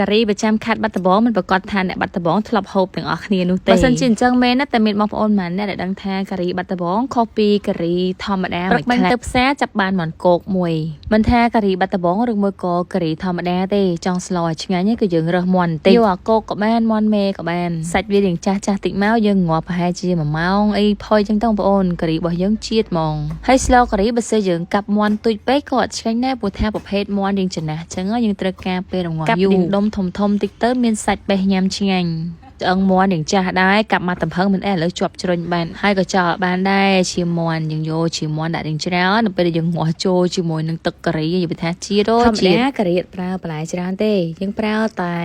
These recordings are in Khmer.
ការីប្រចាំខេត្តបាត់ដំបងមិនប្រកាសថាអ្នកបាត់ដំបងធ្លាប់ហូបទាំងអស់គ្នានោះទេបើសិនជាអញ្ចឹងមែនណាតែមានបងប្អូនម៉ាអ្នកដែលដឹងថាការីបាត់ដំបងខុសពីការីធម្មតាមិនខ្លាំងទៅផ្សារចាប់បានមន់គោកមួយមិនថាការីបាត់ដំបងឬមួយក៏ការីធម្មតាទេចង់ស្លឲ្យឆ្ងាញ់គឺយើងរើសមន់បន្តិចយកអាគោកក៏បានមន់មេក៏បានសាច់វារៀងចាស់តិចមកយើងងាប់ប្រហែលជា1ម៉ោងអីផុយអញ្ចឹងទៅបងប្អូនការីរបស់យើងជាតិហ្មងហើយស្លការីបើសិនយើងកាប់មន់ទុយពេកក៏អត់ឆ្ងាញ់ដែរព្រោះថាប្រភេទមន់រៀងចំណាស់អញ្ចឹងយើងត្រូវការពេលរងាស់យូរដុំធំតិចទៅមានសាច់បេះញ៉ាំឆ្ងាញ់ឆ្អឹងមន់យ៉ាងចាស់ដែរកាប់មកតំផឹងមិនឥឡូវជាប់ជ្រុញបានហើយក៏ចោលបានដែរជាមន់យើងយកជាមន់ដាក់រៀងច្រើននៅពេលយើងងាស់ចូលជាមួយនឹងទឹកការីនិយាយថាជាតិធម្មតាការីប្រើបន្លែច្រើនទេយើងប្រើតែ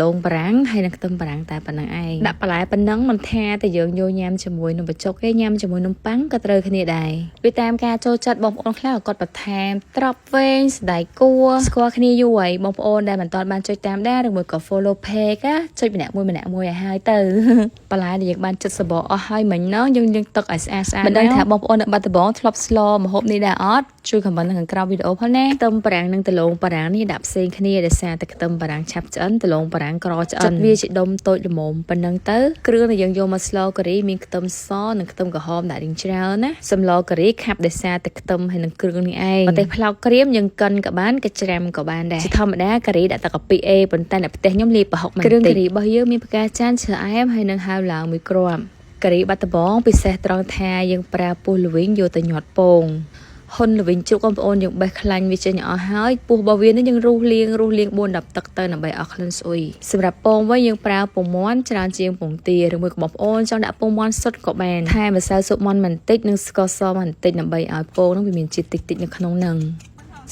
លងបារាំងហើយនឹងខ្ទឹមបារាំងតែប៉ុណ្្នឹងឯងដាក់បន្លែប៉ុណ្ណឹងមិនថាតែយើងយកញ៉ាំជាមួយនំបញ្ចុកទេញ៉ាំជាមួយនំប៉័ងក៏ត្រូវគ្នាដែរវាតាមការចូលចិត្តបងប្អូនខ្លះក៏គាត់បន្ថែមត្រប់វែងសណ្តែកគួរស្គាល់គ្នាយូរហើយបងប្អូនដែលមិនទាន់បានចុចតាមដែរឬមួយក៏ follow page ចុចម្នាក់មួយឲ្យហើយទៅបន្លែដែលយើងបានចិត្តសបអស់ហើយមិញណោះយើងទឹកឲ្យស្អាតមិនដឹងថាបងប្អូននៅបាត់ដំបងធ្លាប់ស្លម្ហូបនេះដែរអត់ជួយ comment នៅខាងក្រោមវីដេអូផងណាខ្ទឹមបារាំងនិងដលងបារាំងនេះដាក់ផ្សេងគ្នាដោយសារតែខ្ទឹមបារាំងឆាប់ឆ្អិនដលងបារាំងក្រឆ្អិនវាជាដុំតូចល្មមប៉ុណ្ណឹងទៅគ្រឿងដែលយើងយកមកស្លការីមានខ្ទឹមសនិងខ្ទឹមក្រហមដាក់រៀងច្រើនណាសម្លការីខាប់ដោយសារតែខ្ទឹមហើយនិងគ្រឿងនេះឯងប្រទេសផ្លោកក្រៀមយើងកិនក៏បានក៏ច្រាំក៏បានដែរជាធម្មតាការីដាក់តែកាពីប៉ុន្តែនៅផ្ទះខ្ញុំលាយប្រហុកមិនតិចគ្រឿងការីរបស់យើងមានផ្កាចាន់ឈើអែមហើយនិងហាវឡើងមួយគ្រាប់ការីបាត់ដំបងពិសេសត្រង់ថាយើងប្រើពោះល្វីងយកទៅញាត់ពងហ៊ុនល្វីងជុកបងប្អូនយើងបេះខ្លាញ់វាចេញអស់ហើយពោះរបស់វានេះយើងរុះលាង4ទឹកទៅដើម្បីអស់ក្លិនស្អុយសម្រាប់ពងវិញយើងប្រើពងមាន់ច្រើនជាងពងទាឬមួយក៏បងប្អូនចង់ដាក់ពងមាន់សុទ្ធក៏បានថែមម្សៅស៊ុបមាន់បន្តិចនិងស្ករសបន្តិចដើម្បីឲ្យពងនោះវាមានជាតិតិចនៅក្នុងហ្នឹង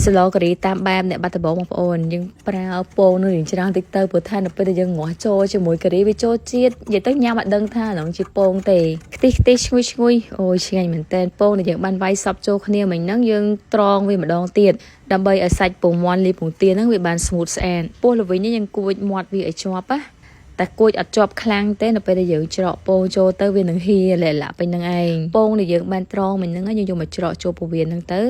ស្លការីតាមបែបអ្នកបាត់ដំបងបងប្អូនយើងប្រើពងនឹងរៀងច្រើនតិចទៅព្រោះថានៅពេលដែលយើងងាស់ចូលជាមួយការីវាចូលជាតិនិយាយទៅញ៉ាំអត់ដឹងថាហ្នឹងជាពងទេខ្ទិះឈ្ងុយអូយឆ្ងាញ់មែនតើពងដែលយើងបានវាយសពចូលគ្នាមិញហ្នឹងយើងត្រងវាម្ដងទៀតដើម្បីឲ្យសាច់ពងមាន់លីពងទាហ្នឹងវាបានស្ងួតស្អាតពោះល្វីងនេះយើងគួចមាត់វាឲ្យជាប់តែគួចអត់ជាប់ខ្លាំងទេនៅពេលដែលយើងច្រកពងចូលទៅវានឹងហៀលាក់ពេញនឹងឯងពងដែលយើងបានត្រងមិញហ្នឹងយើងយកមកច្រកចូលពោះវាហ្នឹងទៅ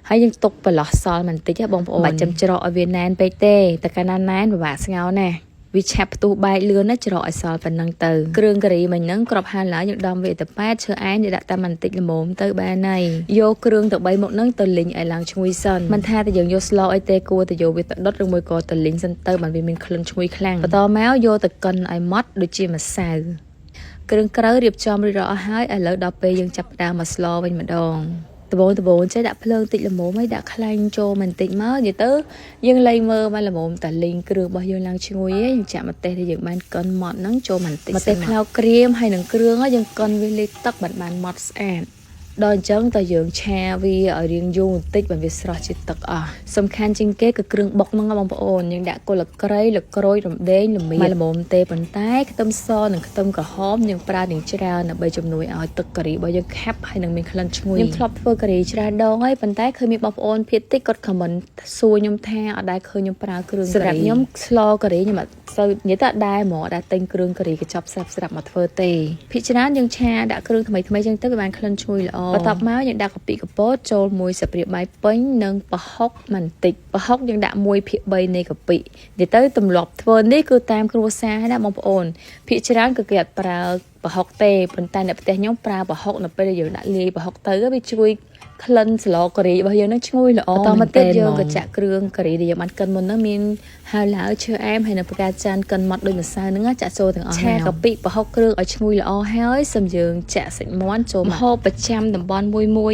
ហើយយើងទុកប្រឡោះសល់បន្តិចបងប្អូនបាច់ចាំច្រកឲ្យវាណែនពេកទេតែកាលណាណែនពិបាកស្ងោរណាវាឆាប់ផ្ទុះបែកលឿនណាច្រកឲ្យសល់ប៉ុណ្ណឹងទៅគ្រឿងការីមិញហ្នឹងក្របហាលឡើងយើងដំវាទៅប៉ែតឈើអែមយើងដាក់តែបន្តិចល្មមទៅបានហើយយកគ្រឿងទៅ3មុខហ្នឹងទៅលីងឲ្យឡើងឈ្ងុយសិនមិនថាតែយើងយកស្លអីទេគួរតែយកវាទៅដុតឬមួយក៏ទៅលីងសិនទៅបានវាមានក្លិនឈ្ងុយខ្លាំងបន្តមកយកទៅកិនឲ្យម៉ត់ដូចជាម្សៅគ្រឿងក្រៅរៀបចំរួចរាល់អស់ហើយឥឡូវដល់ពេលយើងចាប់ផ្ដើមមកស្លវិញម្ដងដបងចេះដាក់ភ្លើងតិចល្មមហើយដាក់ខ្លាញ់ចូលបន្តិចមកនិយាយទៅយើងលៃមើលមកល្មមតែលីងគ្រឿងរបស់យើងឡើងឈ្ងុយឯងយើងចាក់ម្ទេសដែលយើងបានកិនម៉ត់ហ្នឹងចូលបន្តិចម្ទេសផ្លោកក្រៀមហើយនឹងគ្រឿងយើងកិនវាលេទឹកបានម៉ត់ស្អាតដល់អញ្ចឹងតើយើងឆាវាឲ្យរៀងយូរបន្តិចបើវាស្រស់ជាតិទឹកអស់សំខាន់ជាងគេគឺគ្រឿងបុកហ្នឹងបងប្អូនយើងដាក់គល់ក្រៃលក្រូចរំដេងល្មៀល្មមទេប៉ុន្តែខ្ទឹមសនិងខ្ទឹមក្រហមយើងប្រើទាំងច្រើនដើម្បីជំនួយឲ្យទឹកការីរបស់យើងខាប់ហើយនឹងមានក្លិនឈ្ងុយខ្ញុំធ្លាប់ធ្វើការីច្រើនដងហើយប៉ុន្តែឃើញមានបងប្អូនភាគតិចគាត់ខមមិនសួរខ្ញុំថាអត់ដែលឃើញខ្ញុំប្រើគ្រឿងការីសម្រាប់ខ្ញុំស្លការីខ្ញុំអត់សូវនិយាយទៅអត់ដែរហ្មងអត់ដែលទិញគ្រឿងការីកញ្ចប់ស្រាប់មកធ្វើទេភាគច្រើនយើងឆាដាក់គ្រឿងថ្មីចឹងទៅវាបានក្លិនឈ្ងុយល្អបន្ទាប់មកយើងដាក់កាពិកពតចូលមួយស្លាបព្រាបាយពេញនិងប្រហុកបន្តិចប្រហុកយើងដាក់1/3នៃកាពិនិយាយទៅទម្លាប់ធ្វើនេះគឺតាមគ្រួសារណាបងប្អូនភាគច្រើនគឺគេអត់ប្រើប្រហុកទេប៉ុន្តែនៅផ្ទះខ្ញុំប្រើប្រហុកនៅពេលយើងដាក់លាយប្រហុកទៅវាជួយក្លិនស្លការីរបស់យើងនឹងឈ្ងុយល្អបន្តមកទៀតយើងក៏ចាក់គ្រឿងការីដែលយើងបានកិនមុនហ្នឹងមានហៅឡាវឈើអែមហើយនៅផ្កាចាន់កិនម៉ត់ដោយម្សៅហ្នឹងចាក់ចូលទាំងអស់ឆាកាពិប្រហុកគ្រឿងឲ្យឈ្ងុយល្អហើយសឹមយើងចាក់សាច់មាន់ចូលមកហូបប្រចាំតំបន់មួយ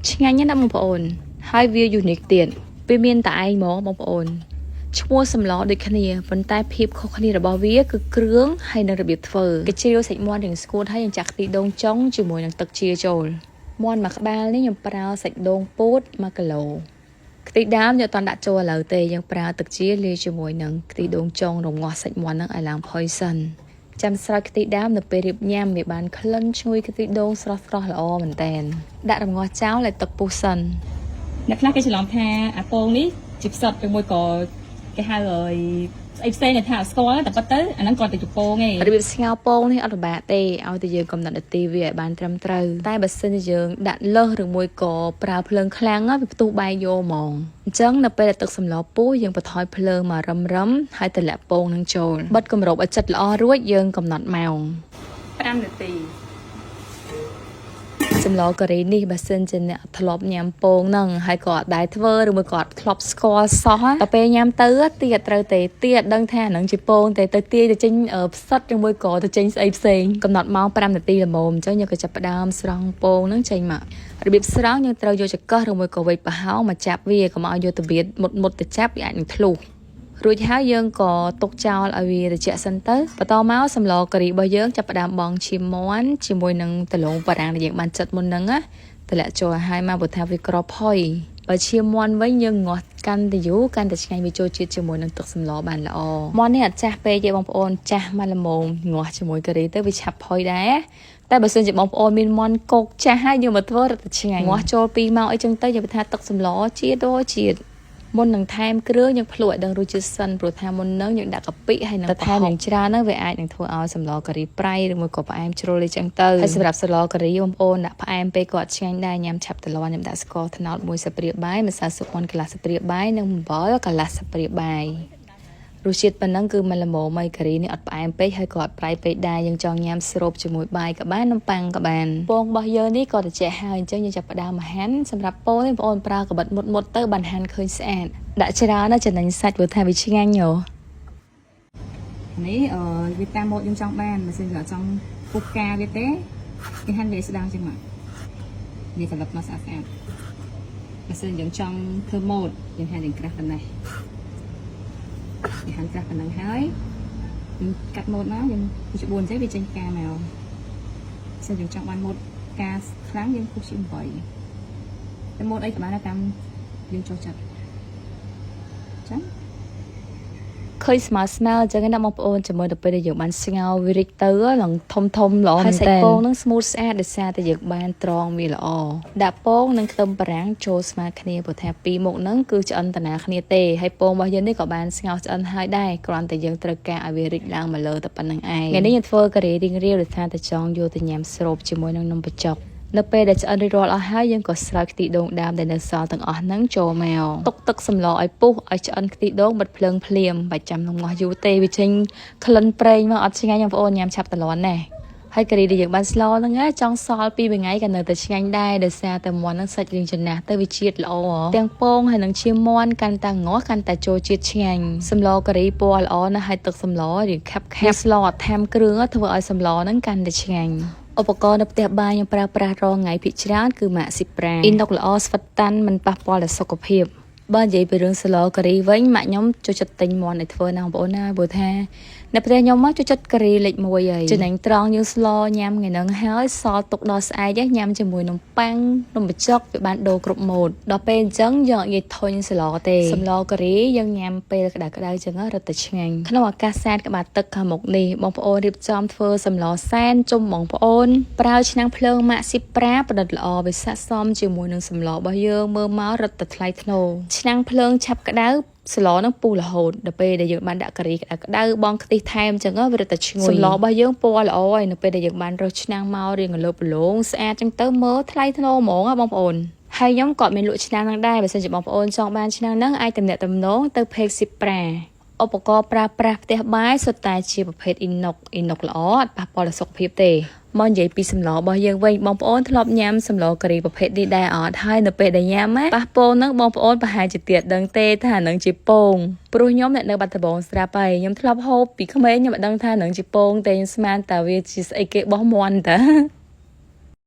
ឆ្ងាញ់ណាស់បងប្អូនហើយវាយូនីកទៀតវាមានតែឯងហ្មងបងប្អូនឈ្មោះសម្លដូចគ្នាប៉ុន្តែភាពខុសគ្នារបស់វាគឺគ្រឿងហើយនិងរបៀបធ្វើកាជ្រាវសាច់មាន់រៀងស្គួតហើយយើងចាក់ខ្ទិះដូងចុងជាមួយនឹងទឹកជាចូលមាន់មួយក្បាលនេះខ្ញុំប្រើសាច់ដូងពោត1គីឡូខ្ទិះដើមយើងអត់ដាក់ចូលឥឡូវទេយើងប្រើទឹកជាលាយជាមួយនឹងខ្ទិះដូងចុងរងាស់សាច់មាន់ហ្នឹងឲ្យឡើងផុយសិនចាំស្រោចខ្ទិះដើមនៅពេលរៀបញ៉ាំវាបានក្លិនឈ្ងុយខ្ទិះដូងស្រស់ល្អមែនតើដាក់រងាស់ចោលឲ្យទឹកពុះសិនអ្នកខ្លះគេច្រឡំថាអាពងនេះជាផ្សិតឬមួយក៏ cái hai rồi em xe này thả scoreแต่ปัตเตอร์อันนั้นก่อนติดจุดโป้งไง របៀបស្ងោរពងនេះអត់ពិបាកទេឲ្យតែយើងកំណត់នាទីវាឲ្យបានត្រឹមត្រូវតែបើសិនជាយើងដាក់លើសឬមួយក៏ប្រើភ្លើងខ្លាំងវាផ្ទុះបាយយកហ្មងអញ្ចឹងនៅពេលដែលទឹកសម្លពុះយើងបន្ថយភ្លើងមករឹមហើយទម្លាក់ពងនឹងចូលបិទគម្របឲ្យជិតល្អរួចយើងកំណត់ម៉ោង5 នាទីសម្លការីនេះបើសិនជាអ្នកធ្លាប់ញ៉ាំពងហ្នឹងហើយក៏អត់ដែរធ្វើឬមួយក៏អត់ធ្លាប់ស្គាល់សោះដល់ពេលញ៉ាំទៅទៀតត្រូវតែទៀតដឹងថាហ្នឹងជាពងតែទៅទាយទៅចេញផ្សិតឬមួយក៏ទៅចេញស្អីផ្សេងកំណត់ម៉ោង5 នាទីល្មមអញ្ចឹងយើងក៏ចាប់ផ្ដើមស្រង់ពងហ្នឹងចេញមករបៀបស្រង់យើងត្រូវយកចង្កឹះឬមួយក៏វែកប្រហោងមកចាប់វាកុំឲ្យយកទៅវាមុតទៅចាប់វាអាចនឹងធ្លុះរួចហើយយើងក៏ទុកចោលឲ្យវាត្រជាក់សិនទៅបន្តមកសម្លការីរបស់យើងចាប់ផ្ដើមបងឈាមមាន់ជាមួយនឹងដលងបារាំងដែលយើងបានចិតមុនហ្នឹងណាតម្លាក់ចូលឲ្យមកព្រោះថាវាក្រផុយបើឈាមមាន់វិញយើងងាស់កាន់តែយូរកាន់តែឆ្ងាញ់វាចូលជាតិជាមួយនឹងទឹកសម្លបានល្អមាន់នេះអត់ចាស់ពេកទេបងប្អូនចាស់មកល្មមងាស់ជាមួយការីទៅវាឆាប់ផុយដែរតែបើសិនជាបងប្អូនមានមាន់កោកចាស់ហើយយើងមកធ្វើរត់តែឆ្ងាញ់ងាស់ចូល2ម៉ោងអីចឹងទៅយើងថាទឹកសម្លជាតិមុននឹងថែមគ្រឿងយើងភ្លក់ឲ្យដឹងរសជាតិសិនព្រោះថាមុននឹងយើងដាក់កាពិហើយនឹងថែមយ៉ាងច្រើនហ្នឹងវាអាចនឹងធ្វើឲ្យសម្លការីប្រៃឬមួយក៏ផ្អែមជ្រុលអីចឹងទៅហើយសម្រាប់សម្លការីបងប្អូនដាក់ផ្អែមពេកក៏អត់ឆ្ងាញ់ដែរញ៉ាំឆាប់តលាន់ខ្ញុំដាក់ស្ករត្នោត1 ស្លាបព្រាបាយម្សៅស៊ុបមាន់កន្លះស្លាបព្រាបាយនិងអំបិលកន្លះស្លាបព្រាបាយរសជាតិប៉ុណ្ណឹងគឺមិនល្មមការីនេះអត់ផ្អែមពេកហើយក៏អត់ប្រៃពេកដែរយើងចង់ញ៉ាំស្រូបជាមួយបាយក៏បាននំប៉័ងក៏បានពងរបស់យើងនេះក៏ត្រជាក់ហើយអញ្ចឹងយើងចាប់ផ្ដើមមកហាន់សម្រាប់ពងនេះបងប្អូនប្រើកាបិតមុតទៅបានហាន់ឃើញស្អាតដាក់ច្រើនណាចំណេញសាច់ព្រោះថាវាឆ្ងាញ់ហ៎នេះវាតាមម៉ូតយើងចង់បានមិនសិនចង់ពុះការវាទេគេហាន់វាស្ដាងចឹងមកវាសម្រាប់មកស្អាតបើសិនយើងចង់ធ្វើម៉ូតយើងហាន់យ៉ាងក្រាស់ប៉ុណ្ណេះហាន់ក្រាស់ប៉ុណ្ណឹងហើយយើងកាត់ម៉ូតមកយើងច្បួនទៅវាចេញការមកសិនយើងចង់បានម៉ូតការខ្លាំងយើងពុះជា8តែម៉ូតអីក៏បានតាមយើងចូលចិត្តចឹងឃើញស្មើអញ្ចឹងណាបងប្អូនជាមួយទៅពេលដែលយើងបានស្ងោរវារីកទៅឡើងធំល្អមែនតើហើយសាច់ពងនឹងស្មូតស្អាតដោយសារតែយើងបានត្រងវាល្អដាក់ពងនិងខ្ទឹមបារាំងចូលស្មើគ្នាព្រោះថាពីរមុខហ្នឹងគឺឆ្អិនតាណាគ្នាទេហើយពងរបស់យើងនេះក៏បានស្ងោរឆ្អិនហើយដែរគ្រាន់តែយើងត្រូវការឲ្យវារីកឡើងមកលើតែប៉ុណ្្នឹងឯងថ្ងៃនេះយើងធ្វើការីរៀងរាវដោយសារតែចង់យកទៅញ៉ាំស្រូបជាមួយនឹងនំបញ្ចុកនៅពេលដែលឆ្អិនរួចរាល់អស់ហើយយើងក៏ស្រោចខ្ទិះដូងដើមដែលនៅសល់ទាំងអស់ហ្នឹងចូលមកទុកទឹកសម្លឲ្យពុះឲ្យឆ្អិនខ្ទិះដូងបិទភ្លើងភ្លាមបាច់ចាំនឹងងាស់យូរទេវាចេញក្លិនប្រេងមកអត់ឆ្ងាញ់បងប្អូនញ៉ាំឆាប់តលាន់ណាស់ហើយការីដែលយើងបានស្លហ្នឹងចង់សល់2 ថ្ងៃក៏នៅតែឆ្ងាញ់ដែរដោយសារតែមាន់ហ្នឹងសាច់រៀងចំណាស់ទៅវាជាតិល្អទាំងពងហើយនឹងឈាមមាន់កាន់តែងាស់កាន់តែចូលជាតិឆ្ងាញ់សម្លការីពណ៌ល្អណាស់ហើយទឹកសម្លរៀងខាប់ស្លអត់ថែមគ្រឿងធ្វើឲ្យសម្លហ្នឹងកាន់តែឆ្ងាញ់ឧបករណ៍នៅផ្ទះបាយខ្ញុំប្រើប្រាស់រងថ្ងៃភាគច្រើនគឺម៉ាក់ស៊ីប្រាអ៊ីណុកល្អស្វិតតាន់មិនប៉ះពាល់ដល់សុខភាពបើនិយាយពីរឿងស្លការីវិញម៉ាក់ខ្ញុំចូលចិត្តទិញមាន់ឲ្យធ្វើណាបងប្អូនណាព្រោះថានៅផ្ទះខ្ញុំមកចូលចិត្តការីលេខ1ហើយចំណេញត្រង់យើងស្លញ៉ាំថ្ងៃហ្នឹងហើយសល់ទុកដល់ស្អែកញ៉ាំជាមួយនំប៉័ងនំបញ្ចុកវាបានដូរគ្រប់ម៉ូតដល់ពេលអញ្ចឹងយើងអត់និយាយធុញស្លទេសម្លការីយើងញ៉ាំពេលក្តៅៗអញ្ចឹងរត់តែឆ្ងាញ់ក្នុងឱកាសសែនក្បាលទឹកខាងមុខនេះបងប្អូនរៀបចំធ្វើសម្លសែនជុំបងប្អូនប្រើឆ្នាំងភ្លើងម៉ាក់ស៊ីប្រាប្រឌិតល្អវាស័ក្តិសមជាមួយនឹងសម្លរបស់យើងមើលមករត់តែថ្លៃថ្នូរឆ្នាំងភ្លើងឆាប់ក្តៅស្លនឹងពុះរហូតដល់ពេលដែលយើងបានដាក់ការីក្តៅបងខ្ទិះថែមអញ្ចឹងវារត់តែឈ្ងុយសម្លរបស់យើងពណ៌ល្អហើយនៅពេលដែលយើងបានរើសឆ្នាំងមករៀងកលបលងស្អាតអញ្ចឹងទៅមើលថ្លៃថ្នូរហ្មងបងប្អូនហើយខ្ញុំក៏មានលក់ឆ្នាំងហ្នឹងដែរបើសិនជាបងប្អូនចង់បានឆ្នាំងហ្នឹងអាចទំនាក់ទំនងទៅ Page Sipra ឧបករណ៍ប្រើប្រាស់ផ្ទះបាយសុទ្ធតែជាប្រភេទអ៊ីណុកល្អអត់ប៉ះពាល់ដល់សុខភាពទេមកនិយាយពីសម្លរបស់យើងវិញបងប្អូនធ្លាប់ញ៉ាំសម្លការីប្រភេទនេះដែរអត់ហើយនៅពេលដែលញ៉ាំប៉ះពងហ្នឹងបងប្អូនប្រហែលជាទៀតដឹងទេថានឹងជាពងព្រោះខ្ញុំអ្នកនៅបាត់ដំបងស្រាប់ហើយខ្ញុំធ្លាប់ហូបពីក្មេងខ្ញុំមិនដឹងថានឹងជាពងទេខ្ញុំស្មានតែវាជាស្អីគេបោះមាន់តា